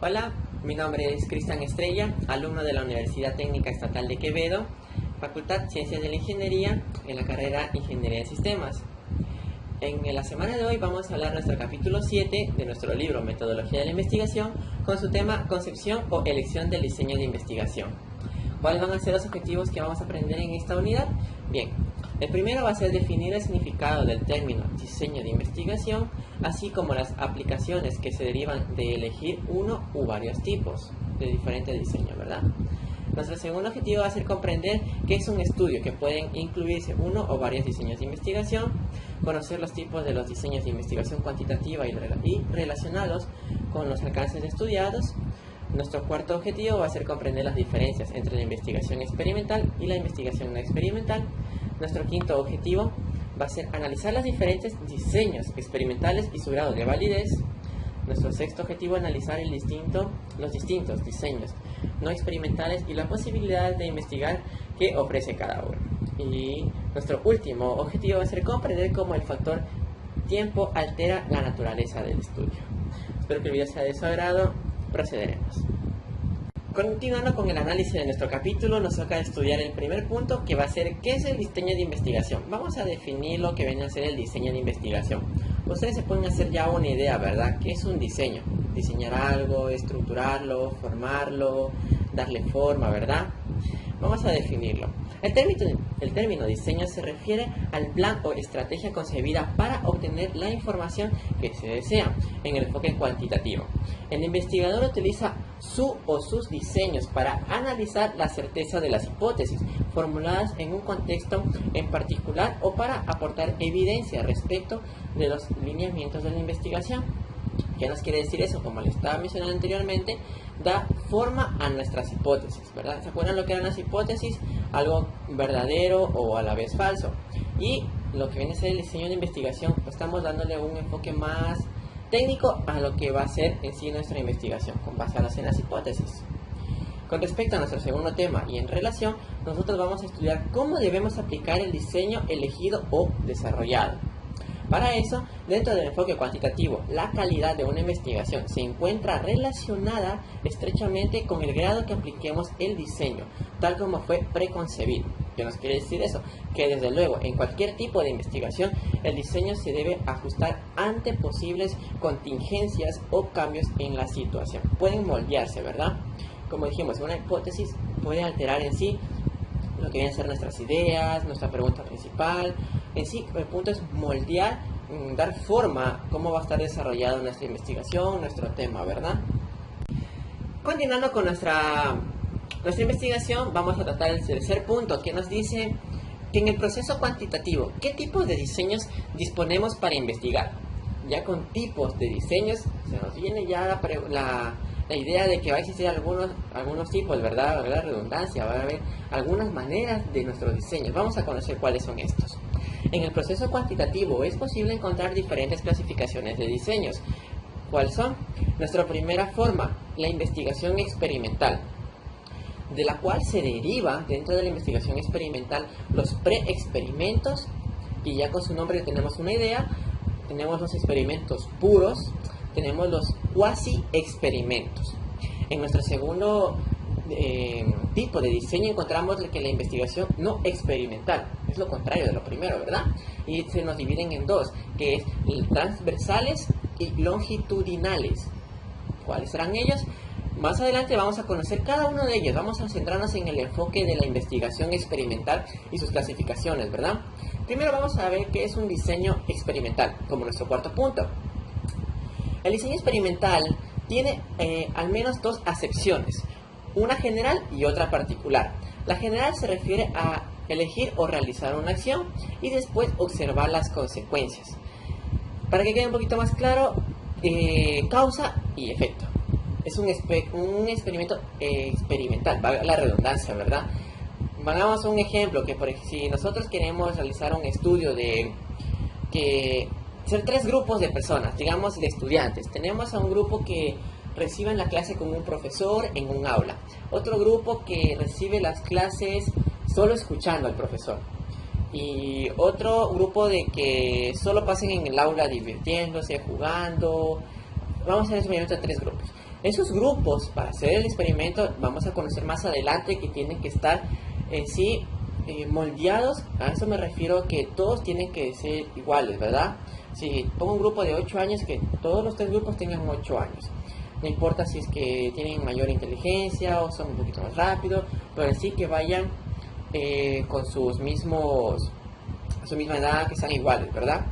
Hola, mi nombre es Cristian Estrella, alumno de la Universidad Técnica Estatal de Quevedo, Facultad Ciencias de la Ingeniería, en la carrera Ingeniería de Sistemas. En la semana de hoy vamos a hablar nuestro capítulo 7 de nuestro libro Metodología de la Investigación, con su tema Concepción o Elección del Diseño de Investigación. ¿Cuáles van a ser los objetivos que vamos a aprender en esta unidad? Bien, el primero va a ser definir el significado del término diseño de investigación, así como las aplicaciones que se derivan de elegir uno u varios tipos de diferente diseño, ¿verdad? Nuestro segundo objetivo va a ser comprender qué es un estudio, que pueden incluirse uno o varios diseños de investigación, conocer los tipos de los diseños de investigación cuantitativa y relacionados con los alcances estudiados. Nuestro cuarto objetivo va a ser comprender las diferencias entre la investigación experimental y la investigación no experimental. Nuestro quinto objetivo va a ser analizar los diferentes diseños experimentales y su grado de validez. Nuestro sexto objetivo, analizar los distintos diseños no experimentales y la posibilidad de investigar que ofrece cada uno. Y nuestro último objetivo va a ser comprender cómo el factor tiempo altera la naturaleza del estudio. Espero que el video sea de su agrado. Procederemos. Continuando con el análisis de nuestro capítulo, nos toca estudiar el primer punto, que va a ser ¿qué es el diseño de investigación? Vamos a definir lo que viene a ser el diseño de investigación. Ustedes se pueden hacer ya una idea, ¿verdad? ¿Qué es un diseño? Diseñar algo, estructurarlo, formarlo, darle forma, ¿verdad? Vamos a definirlo. El término diseño se refiere al plan o estrategia concebida para obtener la información que se desea en el enfoque cuantitativo. El investigador utiliza su o sus diseños para analizar la certeza de las hipótesis formuladas en un contexto en particular o para aportar evidencia respecto de los lineamientos de la investigación. ¿Qué nos quiere decir eso? Como les estaba mencionando anteriormente, da forma a nuestras hipótesis, ¿verdad? ¿Se acuerdan lo que eran las hipótesis? Algo verdadero o a la vez falso. Y lo que viene a ser el diseño de investigación, estamos dándole un enfoque más técnico a lo que va a ser en sí nuestra investigación, con basadas en las hipótesis. Con respecto a nuestro segundo tema y en relación, nosotros vamos a estudiar cómo debemos aplicar el diseño elegido o desarrollado. Para eso, dentro del enfoque cuantitativo, la calidad de una investigación se encuentra relacionada estrechamente con el grado que apliquemos el diseño, tal como fue preconcebido. ¿Qué nos quiere decir eso? Que desde luego, en cualquier tipo de investigación, el diseño se debe ajustar ante posibles contingencias o cambios en la situación. Pueden moldearse, ¿verdad? Como dijimos, una hipótesis puede alterar en sí lo que vienen a ser nuestras ideas, nuestra pregunta principal. En sí, el punto es moldear, dar forma cómo va a estar desarrollada nuestra investigación, nuestro tema, ¿verdad? Continuando con nuestra investigación, vamos a tratar el tercer punto, que nos dice que en el proceso cuantitativo, ¿qué tipos de diseños disponemos para investigar? Ya con tipos de diseños, se nos viene ya la idea de que va a existir algunos tipos, ¿verdad? La redundancia, va a haber algunas maneras de nuestros diseños. Vamos a conocer cuáles son estos. En el proceso cuantitativo es posible encontrar diferentes clasificaciones de diseños. ¿Cuáles son? Nuestra primera forma, la investigación experimental, de la cual se deriva dentro de la investigación experimental los pre-experimentos, y ya con su nombre tenemos una idea. Tenemos los experimentos puros, tenemos los cuasi-experimentos. En nuestro segundo tipo de diseño encontramos que la investigación no experimental es lo contrario de lo primero, ¿verdad? Y se nos dividen en dos, que es transversales y longitudinales. ¿Cuáles serán ellos? Más adelante vamos a conocer cada uno de ellos. Vamos a centrarnos en el enfoque de la investigación experimental y sus clasificaciones, ¿verdad? Primero vamos a ver qué es un diseño experimental, como nuestro cuarto punto. El diseño experimental tiene al menos dos acepciones, una general y otra particular. La general se refiere a elegir o realizar una acción y después observar las consecuencias. Para que quede un poquito más claro, causa y efecto. Es un experimento experimental, valga la redundancia, ¿verdad? Hagamos un ejemplo, que si nosotros queremos realizar un estudio de ser tres grupos de personas, digamos de estudiantes. Tenemos a un grupo que recibe la clase con un profesor en un aula, otro grupo que recibe las clases solo escuchando al profesor, y otro grupo de que solo pasen en el aula divirtiéndose, jugando, vamos a hacer el experimento de 3 grupos. Esos grupos, para hacer el experimento, vamos a conocer más adelante que tienen que estar en sí moldeados. A eso me refiero, que todos tienen que ser iguales, ¿verdad? Si pongo un grupo de 8 años, que todos los 3 grupos tengan 8 años. No importa si es que tienen mayor inteligencia o son un poquito más rápidos, pero sí que vayan con su misma edad, que sean iguales, ¿verdad?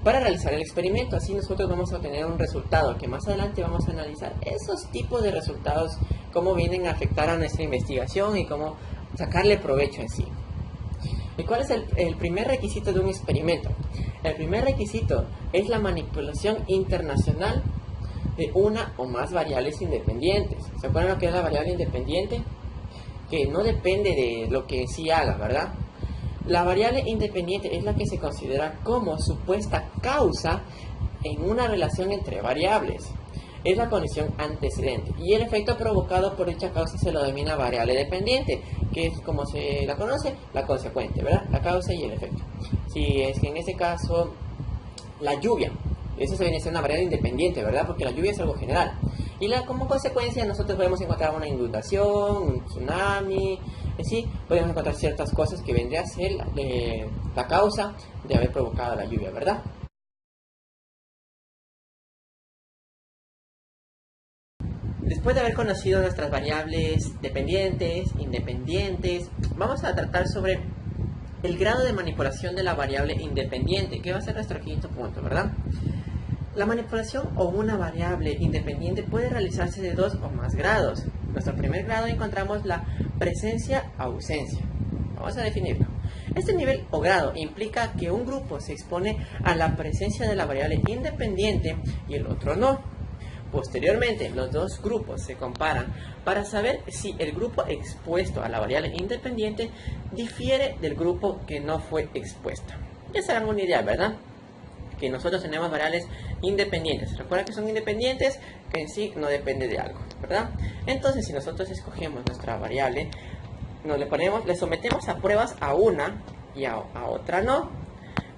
Para realizar el experimento, así nosotros vamos a obtener un resultado que más adelante vamos a analizar esos tipos de resultados, cómo vienen a afectar a nuestra investigación y cómo sacarle provecho en sí. ¿Y cuál es el primer requisito de un experimento? El primer requisito es la manipulación internacional de una o más variables independientes. ¿Se acuerdan lo que es la variable independiente? Que no depende de lo que sí haga, ¿verdad? La variable independiente es la que se considera como supuesta causa en una relación entre variables. Es la condición antecedente y el efecto provocado por dicha causa se lo denomina variable dependiente, que es como se la conoce, la consecuente, ¿verdad? La causa y el efecto. Si es que en este caso la lluvia, eso se viene a ser una variable independiente, ¿verdad? Porque la lluvia es algo general. Y como consecuencia nosotros podemos encontrar una inundación, un tsunami, sí, podemos encontrar ciertas cosas que vendría a ser la causa de haber provocado la lluvia, ¿verdad? Después de haber conocido nuestras variables dependientes, independientes, vamos a tratar sobre el grado de manipulación de la variable independiente, que va a ser nuestro quinto punto, ¿verdad? La manipulación o una variable independiente puede realizarse de 2 o más grados. En nuestro primer grado encontramos la presencia-ausencia. Vamos a definirlo. Este nivel o grado implica que un grupo se expone a la presencia de la variable independiente y el otro no. Posteriormente, los dos grupos se comparan para saber si el grupo expuesto a la variable independiente difiere del grupo que no fue expuesto. Ya se dan una idea, ¿verdad? Que nosotros tenemos variables independientes. Recuerda que son independientes, que en sí no depende de algo, ¿verdad? Entonces, si nosotros escogemos nuestra variable, le sometemos a pruebas a una y a otra no.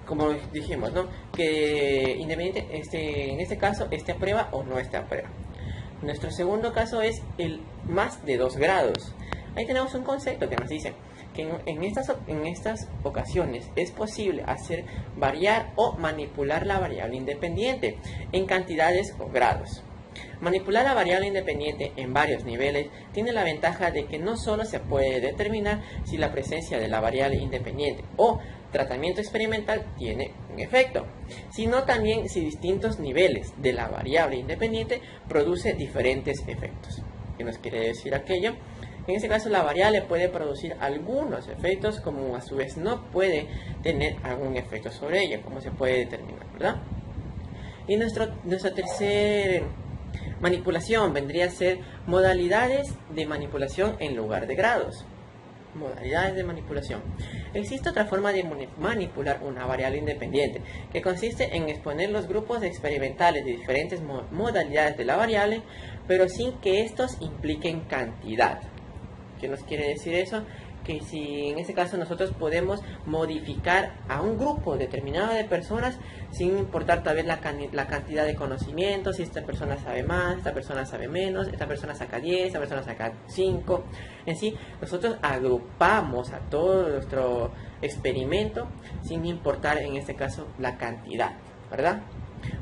Como dijimos, ¿no? Que independiente, en este caso, este aprueba o no este aprueba. Nuestro segundo caso es el más de 2 grados. Ahí tenemos un concepto que nos dice que en estas ocasiones es posible hacer variar o manipular la variable independiente en cantidades o grados. Manipular la variable independiente en varios niveles tiene la ventaja de que no solo se puede determinar si la presencia de la variable independiente o tratamiento experimental tiene un efecto, sino también si distintos niveles de la variable independiente produce diferentes efectos. ¿Qué nos quiere decir aquello? En este caso, la variable puede producir algunos efectos, como a su vez no puede tener algún efecto sobre ella, como se puede determinar, ¿verdad? Y nuestra tercera manipulación vendría a ser modalidades de manipulación en lugar de grados. Modalidades de manipulación. Existe otra forma de manipular una variable independiente, que consiste en exponer los grupos experimentales de diferentes modalidades de la variable, pero sin que estos impliquen cantidad. ¿Qué nos quiere decir eso? Que si en este caso nosotros podemos modificar a un grupo determinado de personas sin importar tal vez la cantidad de conocimientos, si esta persona sabe más, esta persona sabe menos, esta persona saca 10, esta persona saca 5. En sí, nosotros agrupamos a todo nuestro experimento sin importar en este caso la cantidad, ¿verdad?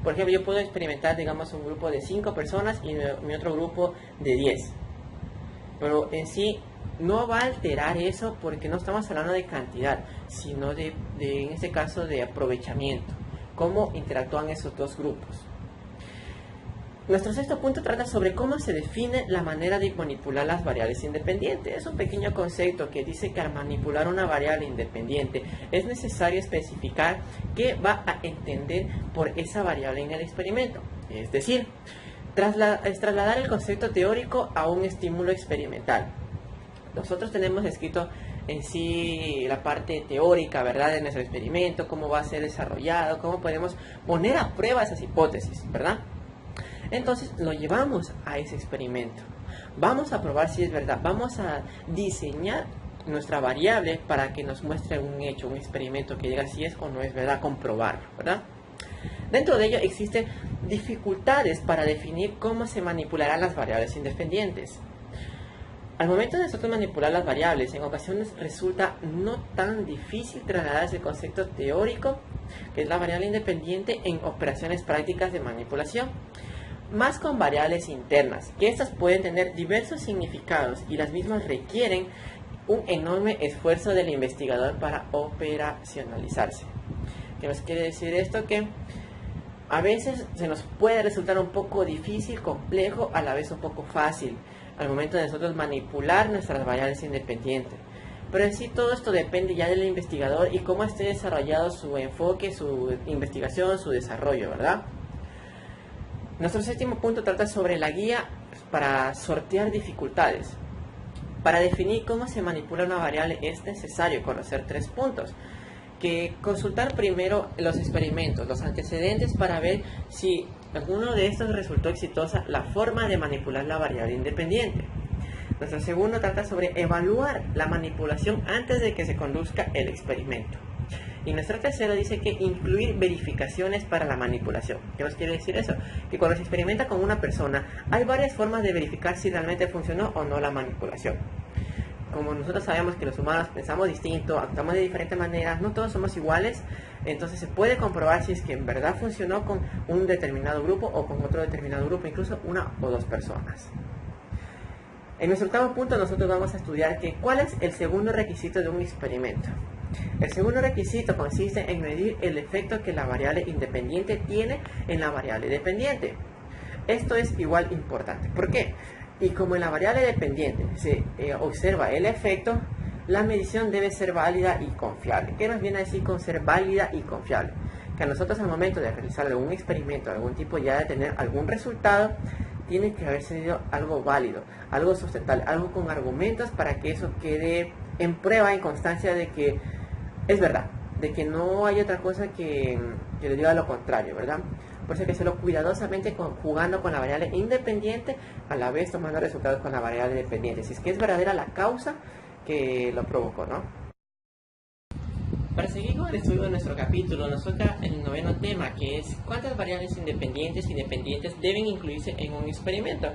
Por ejemplo, yo puedo experimentar, digamos, un grupo de 5 personas y mi otro grupo de 10. Pero en sí no va a alterar eso porque no estamos hablando de cantidad, sino en este caso de aprovechamiento. Cómo interactúan esos dos grupos. Nuestro sexto punto trata sobre cómo se define la manera de manipular las variables independientes. Es un pequeño concepto que dice que al manipular una variable independiente es necesario especificar qué va a entender por esa variable en el experimento. Es decir, trasladar el concepto teórico a un estímulo experimental. Nosotros tenemos escrito en sí la parte teórica, ¿verdad?, de nuestro experimento, cómo va a ser desarrollado, cómo podemos poner a prueba esas hipótesis, ¿verdad? Entonces lo llevamos a ese experimento. Vamos a probar si es verdad. Vamos a diseñar nuestra variable para que nos muestre un hecho, un experimento que diga si es o no es verdad, comprobarlo, ¿verdad? Dentro de ello existen dificultades para definir cómo se manipularán las variables independientes. Al momento de nosotros manipular las variables, en ocasiones resulta no tan difícil trasladar ese concepto teórico, que es la variable independiente, en operaciones prácticas de manipulación, más con variables internas, que estas pueden tener diversos significados y las mismas requieren un enorme esfuerzo del investigador para operacionalizarse. ¿Qué nos quiere decir esto? Que a veces se nos puede resultar un poco difícil, complejo, a la vez un poco fácil, al momento de nosotros manipular nuestras variables independientes. Pero en sí todo esto depende ya del investigador y cómo esté desarrollado su enfoque, su investigación, su desarrollo, ¿verdad? Nuestro séptimo punto trata sobre la guía para sortear dificultades. Para definir cómo se manipula una variable es necesario conocer 3 puntos. Que consultar primero los experimentos, los antecedentes, para ver si alguno de estos resultó exitosa la forma de manipular la variable independiente. Nuestro segundo trata sobre evaluar la manipulación antes de que se conduzca el experimento. Y nuestro tercero dice que incluir verificaciones para la manipulación. ¿Qué nos quiere decir eso? Que cuando se experimenta con una persona hay varias formas de verificar si realmente funcionó o no la manipulación. Como nosotros sabemos que los humanos pensamos distinto, actuamos de diferentes maneras, no todos somos iguales, entonces se puede comprobar si es que en verdad funcionó con un determinado grupo o con otro determinado grupo, incluso una o dos personas. En nuestro octavo punto nosotros vamos a estudiar cuál es el segundo requisito de un experimento. El segundo requisito consiste en medir el efecto que la variable independiente tiene en la variable dependiente. Esto es igual importante. ¿Por qué? Y como en la variable dependiente se observa el efecto, la medición debe ser válida y confiable. ¿Qué nos viene a decir con ser válida y confiable? Que a nosotros al momento de realizar algún experimento, algún tipo ya de tener algún resultado, tiene que haber sido algo válido, algo sustentable, algo con argumentos para que eso quede en prueba, en constancia de que es verdad, de que no hay otra cosa que le diga lo contrario, ¿verdad? Por eso hay que hacerlo cuidadosamente, jugando con la variable independiente, a la vez tomando resultados con la variable dependiente, si es que es verdadera la causa que lo provocó, ¿no? Para seguir con el estudio de nuestro capítulo, nos toca el noveno tema, que es ¿cuántas variables independientes y dependientes deben incluirse en un experimento?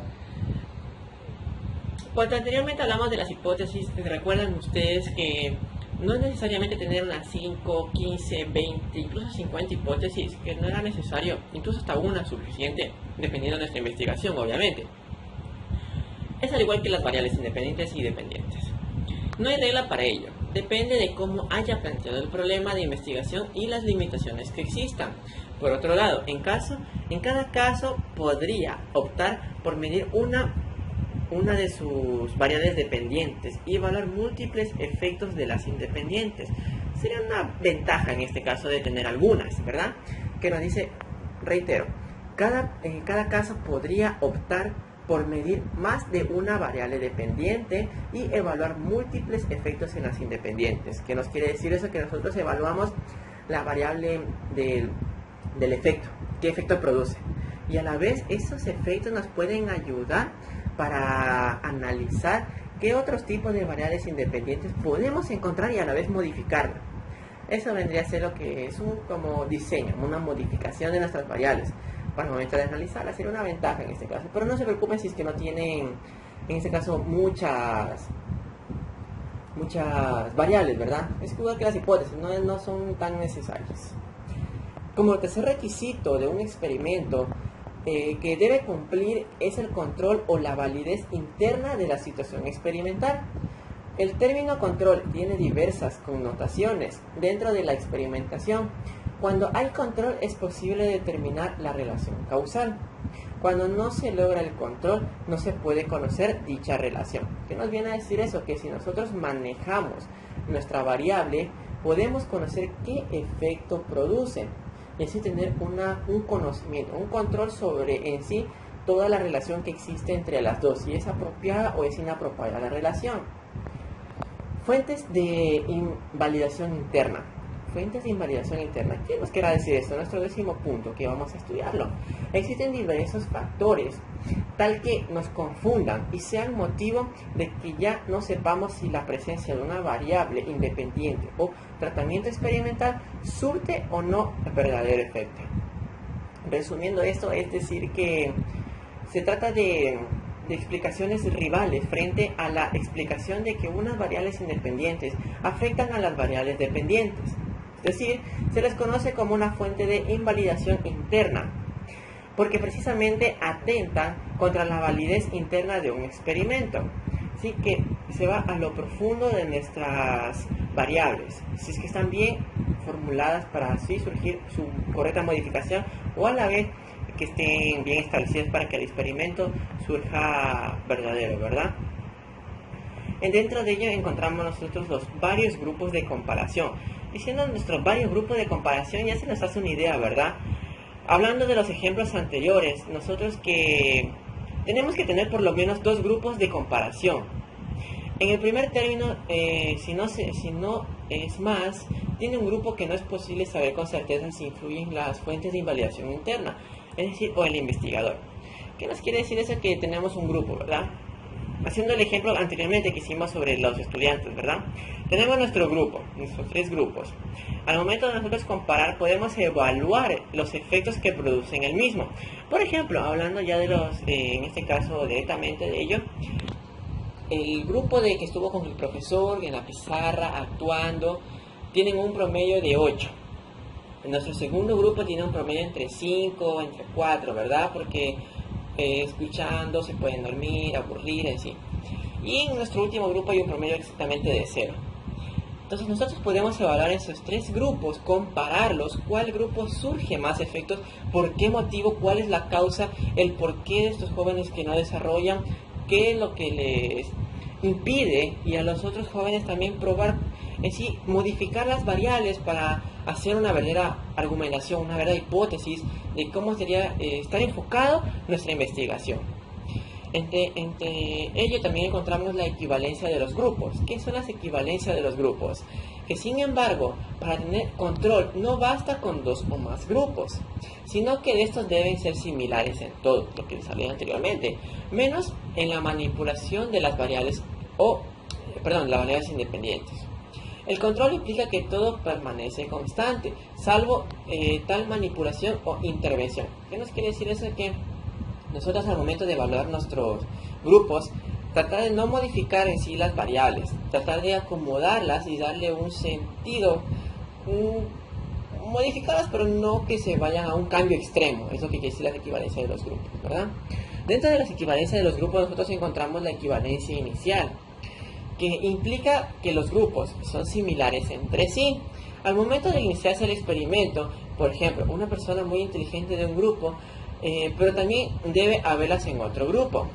Cuando anteriormente hablamos de las hipótesis, recuerdan ustedes que no es necesariamente tener unas 5, 15, 20, incluso 50 hipótesis, que no era necesario, incluso hasta una suficiente, dependiendo de nuestra investigación, obviamente. Es al igual que las variables independientes y dependientes. No hay regla para ello, depende de cómo haya planteado el problema de investigación y las limitaciones que existan. Por otro lado, en cada caso podría optar por medir una de sus variables dependientes y evaluar múltiples efectos de las independientes. Sería una ventaja en este caso de tener algunas, ¿verdad? Que nos dice, reitero, en cada caso podría optar por medir más de una variable dependiente y evaluar múltiples efectos en las independientes. ¿Qué nos quiere decir eso? Que nosotros evaluamos la variable del efecto, qué efecto produce. Y a la vez esos efectos nos pueden ayudar para analizar qué otros tipos de variables independientes podemos encontrar y a la vez modificarlas. Eso vendría a ser lo que es un como diseño, una modificación de nuestras variables. Para el momento de analizarlas sería una ventaja en este caso. Pero no se preocupen si es que no tienen, en este caso, muchas variables, ¿verdad? Es igual que las hipótesis, no son tan necesarias. Como tercer requisito de un experimento, que debe cumplir es el control o la validez interna de la situación experimental. El término control tiene diversas connotaciones dentro de la experimentación. Cuando hay control es posible determinar la relación causal. Cuando no se logra el control no se puede conocer dicha relación. ¿Qué nos viene a decir eso? Que si nosotros manejamos nuestra variable podemos conocer qué efecto produce. Y así tener un conocimiento, un control sobre en sí toda la relación que existe entre las dos, si es apropiada o es inapropiada la relación. Fuentes de invalidación interna. Fuentes de invalidación interna. ¿Qué nos quiere decir esto? Nuestro décimo punto, que vamos a estudiarlo. Existen diversos factores, tal que nos confundan y sean motivo de que ya no sepamos si la presencia de una variable independiente o tratamiento experimental surte o no el verdadero efecto. Resumiendo esto, es decir que se trata de explicaciones rivales frente a la explicación de que unas variables independientes afectan a las variables dependientes. Es decir, se les conoce como una fuente de invalidación interna, porque precisamente atentan contra la validez interna de un experimento. Así que se va a lo profundo de nuestras variables, si es que están bien formuladas para así surgir su correcta modificación, o a la vez que estén bien establecidas para que el experimento surja verdadero, ¿verdad? Dentro de ello encontramos nosotros los varios grupos de comparación. Diciendo nuestros varios grupos de comparación ya se nos hace una idea, ¿verdad? Hablando de los ejemplos anteriores, nosotros que tenemos que tener por lo menos dos grupos de comparación. En el primer término, si no es más, tiene un grupo que no es posible saber con certeza si influyen las fuentes de invalidación interna, es decir, o el investigador. ¿Qué nos quiere decir eso? Que tenemos un grupo, ¿verdad? Haciendo el ejemplo anteriormente que hicimos sobre los estudiantes, ¿verdad? Tenemos nuestro grupo, nuestros tres grupos. Al momento de nosotros comparar, podemos evaluar los efectos que producen el mismo. Por ejemplo, hablando ya de los, en este caso directamente de ello, el grupo de que estuvo con el profesor en la pizarra actuando, tienen un promedio de 8. Nuestro segundo grupo tiene un promedio entre 5, entre 4, ¿verdad? Porque escuchando se pueden dormir, aburrir, en sí. Y en nuestro último grupo hay un promedio exactamente de 0. Entonces nosotros podemos evaluar esos tres grupos, compararlos, cuál grupo surge más efectos, por qué motivo, cuál es la causa, el porqué de estos jóvenes que no desarrollan, qué es lo que les impide, y a los otros jóvenes también probar, en sí, modificar las variables para hacer una verdadera argumentación, una verdadera hipótesis de cómo sería estar enfocado nuestra investigación. Entre ello también encontramos la equivalencia de los grupos. ¿Qué son las equivalencias de los grupos? Que sin embargo, para tener control no basta con dos o más grupos, sino que estos deben ser similares en todo, lo que les hablé anteriormente, menos en la manipulación de las variables las variables independientes. El control implica que todo permanece constante, salvo tal manipulación o intervención. ¿Qué nos quiere decir eso? Que nosotros al momento de evaluar nuestros grupos, tratar de no modificar en sí las variables, tratar de acomodarlas y darle un sentido, modificarlas, pero no que se vayan a un cambio extremo. Es lo que quiere decir la equivalencia de los grupos, ¿verdad? Dentro de las equivalencias de los grupos nosotros encontramos la equivalencia inicial, que implica que los grupos son similares entre sí. Al momento de iniciarse el experimento, por ejemplo, una persona muy inteligente de un grupo, pero también debe haberlas en otro grupo.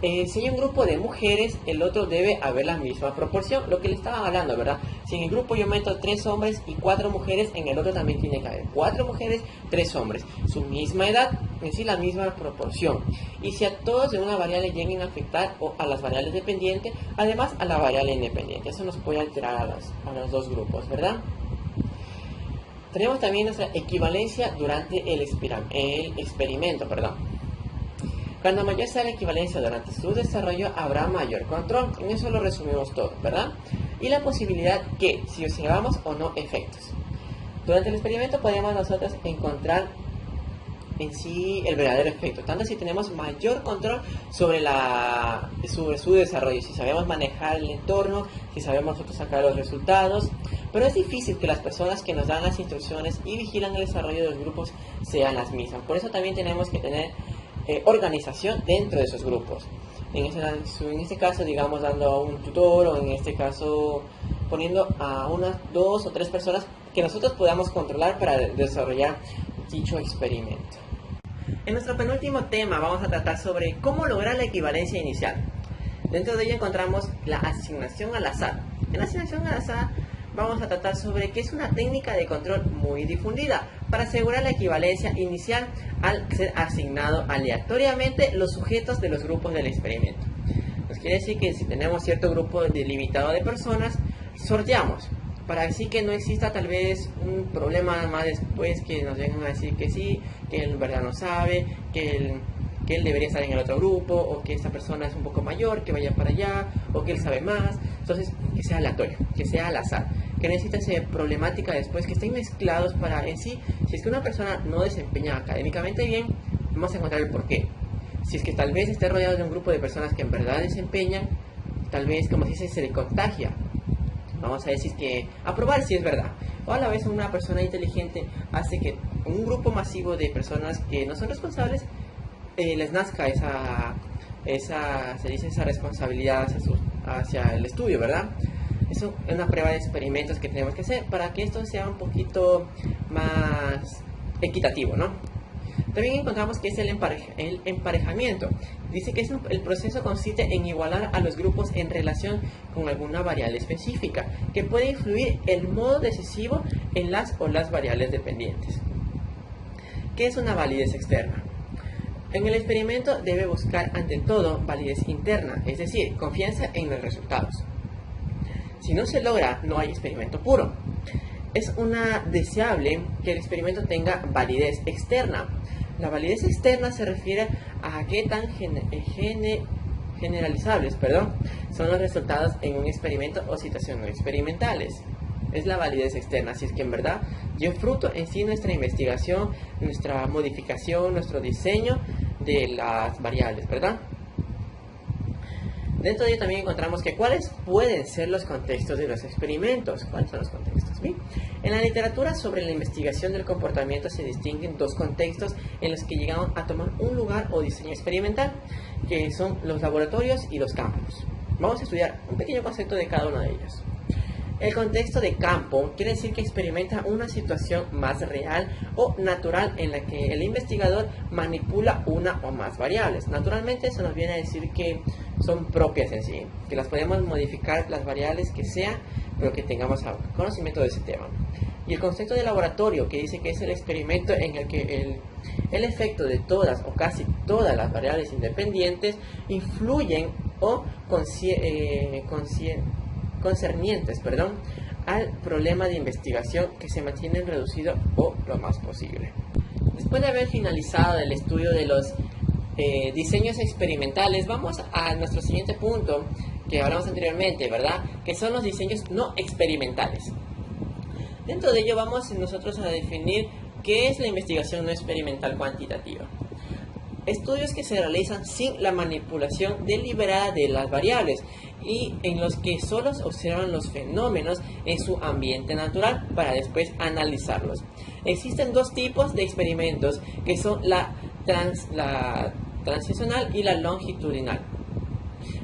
Si hay un grupo de mujeres, el otro debe haber la misma proporción, lo que le estaba hablando, ¿verdad? Si en el grupo yo meto 3 hombres y 4 mujeres, en el otro también tiene que haber 4 mujeres, 3 hombres, su misma edad, es decir, la misma proporción. Y si a todos de una variable lleguen a afectar o a las variables dependientes, además a la variable independiente, eso nos puede alterar a los dos grupos, ¿verdad? Tenemos también nuestra equivalencia durante el experimento. Cuando mayor sea la equivalencia durante su desarrollo, habrá mayor control. En eso lo resumimos todo, ¿verdad? Y la posibilidad que, si observamos o no efectos. Durante el experimento podemos nosotros encontrar en sí el verdadero efecto, tanto si tenemos mayor control sobre su desarrollo, si sabemos manejar el entorno, si sabemos nosotros sacar los resultados, pero es difícil que las personas que nos dan las instrucciones y vigilan el desarrollo de los grupos sean las mismas. Por eso también tenemos que tener organización dentro de esos grupos. En este caso, digamos, dando a un tutor, o en este caso poniendo a unas 2 o 3 personas que nosotros podamos controlar para desarrollar dicho experimento. En nuestro penúltimo tema vamos a tratar sobre cómo lograr la equivalencia inicial. Dentro de ello encontramos la asignación al azar. En la asignación al azar vamos a tratar sobre qué es una técnica de control muy difundida para asegurar la equivalencia inicial al ser asignado aleatoriamente los sujetos de los grupos del experimento. Nos quiere decir que si tenemos cierto grupo delimitado de personas, sorteamos para así que no exista tal vez un problema más después que nos vengan a decir que sí, que en verdad no sabe, que que él debería estar en el otro grupo, o que esta persona es un poco mayor, que vaya para allá, o que él sabe más. Entonces, que sea aleatorio, que sea al azar, que necesita ser problemática después, que estén mezclados para en sí, si es que una persona no desempeña académicamente bien, vamos a encontrar el porqué. Si es que tal vez esté rodeado de un grupo de personas que en verdad desempeñan, tal vez, como se dice, se le contagia. Vamos a decir que, a probar si es verdad. O a la vez una persona inteligente hace que un grupo masivo de personas que no son responsables, les nazca esa responsabilidad hacia el estudio, ¿verdad? Eso es una prueba de experimentos que tenemos que hacer para que esto sea un poquito más equitativo, ¿no? También encontramos que es el emparejamiento. Dice que el proceso consiste en igualar a los grupos en relación con alguna variable específica, que puede influir en modo decisivo en las o las variables dependientes. ¿Qué es una validez externa? En el experimento debe buscar ante todo validez interna, es decir, confianza en los resultados. Si no se logra, no hay experimento puro. Es deseable que el experimento tenga validez externa. La validez externa se refiere a qué tan generalizables son los resultados en un experimento o situaciones experimentales. Es la validez externa, si es que en verdad dio fruto en sí nuestra investigación, nuestra modificación, nuestro diseño de las variables, ¿verdad? Dentro de ello también encontramos que cuáles pueden ser los contextos de los experimentos. ¿Cuáles son los contextos? ¿Bien? En la literatura sobre la investigación del comportamiento se distinguen dos contextos en los que llegamos a tomar un lugar o diseño experimental, que son los laboratorios y los campos. Vamos a estudiar un pequeño concepto de cada uno de ellos. El contexto de campo quiere decir que experimenta una situación más real o natural en la que el investigador manipula una o más variables. Naturalmente eso nos viene a decir que son propias en sí, que las podemos modificar las variables que sean, pero que tengamos conocimiento de ese tema. Y el concepto de laboratorio, que dice que es el experimento en el que el efecto de todas o casi todas las variables independientes influyen o concernientes al problema de investigación, que se mantiene reducido o lo más posible. Después de haber finalizado el estudio de los diseños experimentales, vamos a nuestro siguiente punto que hablamos anteriormente, ¿verdad? Que son los diseños no experimentales. Dentro de ello vamos nosotros a definir qué es la investigación no experimental cuantitativa. Estudios que se realizan sin la manipulación deliberada de las variables y en los que solo se observan los fenómenos en su ambiente natural para después analizarlos. Existen dos tipos de experimentos, que son la transicional y la longitudinal.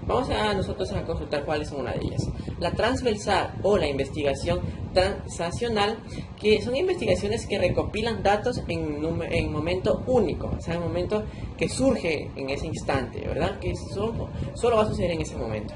Vamos a nosotros a consultar cuáles son una de ellas. La transversal o la investigación transaccional, que son investigaciones que recopilan datos en momento único, o sea, en momento que surge en ese instante, ¿verdad? Que solo va a suceder en ese momento.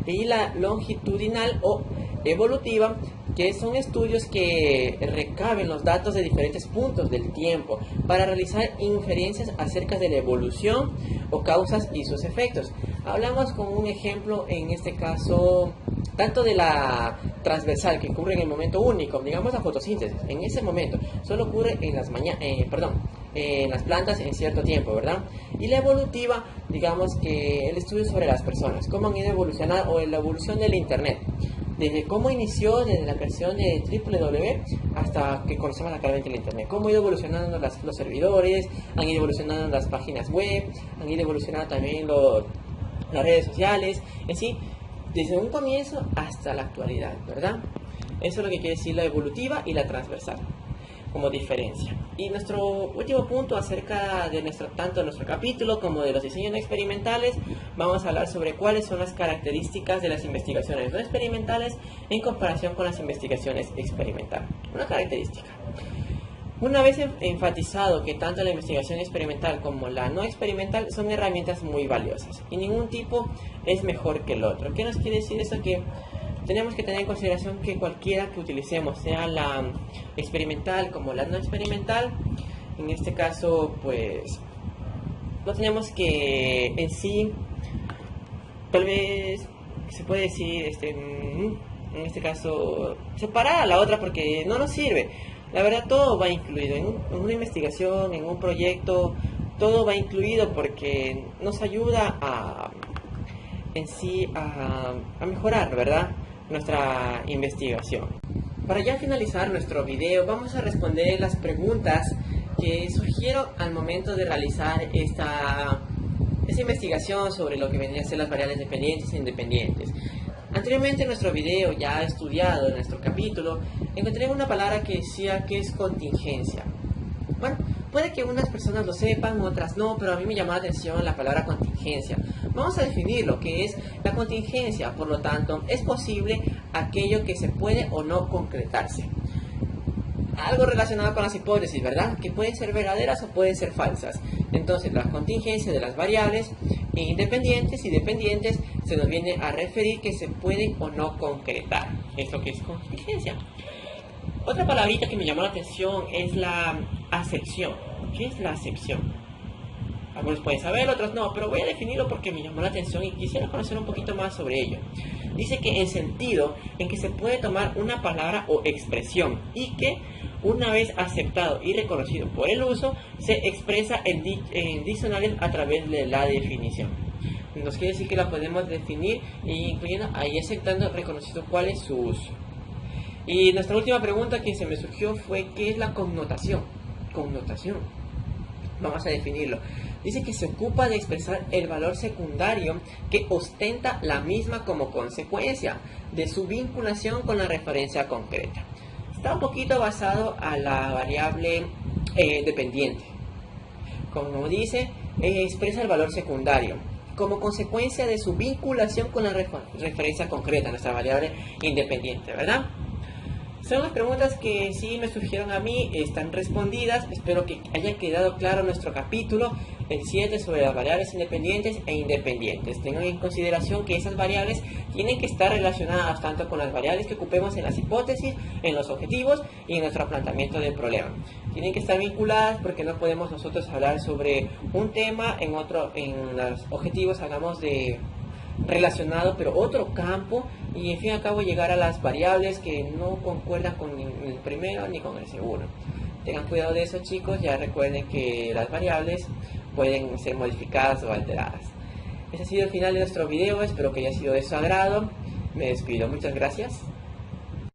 Y la longitudinal o evolutiva, que son estudios que recaben los datos de diferentes puntos del tiempo para realizar inferencias acerca de la evolución o causas y sus efectos. Hablamos con un ejemplo, en este caso, tanto de la transversal, que ocurre en el momento único, digamos la fotosíntesis, en ese momento, solo ocurre en las plantas en cierto tiempo, ¿verdad? Y la evolutiva, digamos que el estudio sobre las personas, cómo han ido evolucionando, o la evolución del internet, desde cómo inició, desde la creación de www hasta que conocemos actualmente el internet, cómo han ido evolucionando los servidores, han ido evolucionando las páginas web, han ido evolucionando también las redes sociales, en sí, desde un comienzo hasta la actualidad, ¿verdad? Eso es lo que quiere decir la evolutiva y la transversal como diferencia. Y nuestro último punto acerca de tanto de nuestro capítulo como de los diseños no experimentales, vamos a hablar sobre cuáles son las características de las investigaciones no experimentales en comparación con las investigaciones experimentales. Una característica: una vez enfatizado que tanto la investigación experimental como la no experimental son herramientas muy valiosas y ningún tipo es mejor que el otro. ¿Qué nos quiere decir eso? Que tenemos que tener en consideración que cualquiera que utilicemos, sea la experimental como la no experimental, en este caso pues no tenemos que en sí, tal vez se puede decir en este caso separar a la otra, porque no nos sirve. La verdad, todo va incluido en una investigación, en un proyecto, todo va incluido porque nos ayuda a mejorar, ¿verdad?, nuestra investigación. Para ya finalizar nuestro video, vamos a responder las preguntas que surgieron al momento de realizar esta investigación sobre lo que vendrían a ser las variables dependientes e independientes. Anteriormente en nuestro video, ya estudiado en nuestro capítulo, encontré una palabra que decía que es contingencia. Bueno, puede que unas personas lo sepan, otras no, pero a mí me llamó la atención la palabra contingencia. Vamos a definir lo que es la contingencia. Por lo tanto, es posible aquello que se puede o no concretarse. Algo relacionado con las hipótesis, ¿verdad?, que pueden ser verdaderas o pueden ser falsas. Entonces, la contingencia de las variables independientes y dependientes se nos viene a referir que se pueden o no concretar. Es lo que es contingencia. Otra palabrita que me llamó la atención es la acepción. ¿Qué es la acepción? Algunos pueden saber, otros no, pero voy a definirlo porque me llamó la atención y quisiera conocer un poquito más sobre ello. Dice que en sentido en que se puede tomar una palabra o expresión y que una vez aceptado y reconocido por el uso, se expresa en diccionarios a través de la definición. Nos quiere decir que la podemos definir incluyendo ahí aceptando, reconociendo cuál es su uso. Y nuestra última pregunta que se me surgió fue ¿qué es la connotación? Connotación. Vamos a definirlo. Dice que se ocupa de expresar el valor secundario que ostenta la misma como consecuencia de su vinculación con la referencia concreta. Está un poquito basado a la variable dependiente. Como dice, expresa el valor secundario como consecuencia de su vinculación con la referencia concreta, nuestra variable independiente, ¿verdad? Son las preguntas que sí me surgieron a mí, están respondidas. Espero que haya quedado claro nuestro capítulo, el 7, sobre las variables independientes e independientes. Tengan en consideración que esas variables tienen que estar relacionadas tanto con las variables que ocupemos en las hipótesis, en los objetivos y en nuestro planteamiento del problema. Tienen que estar vinculadas porque no podemos nosotros hablar sobre un tema, en los objetivos hablamos de relacionado pero otro campo, y en fin y al cabo llegar a las variables que no concuerdan con el primero ni con el segundo. Tengan cuidado de eso, chicos. Ya recuerden que las variables pueden ser modificadas o alteradas. Ese ha sido el final de nuestro video, espero que haya sido de su agrado. Me despido, muchas gracias.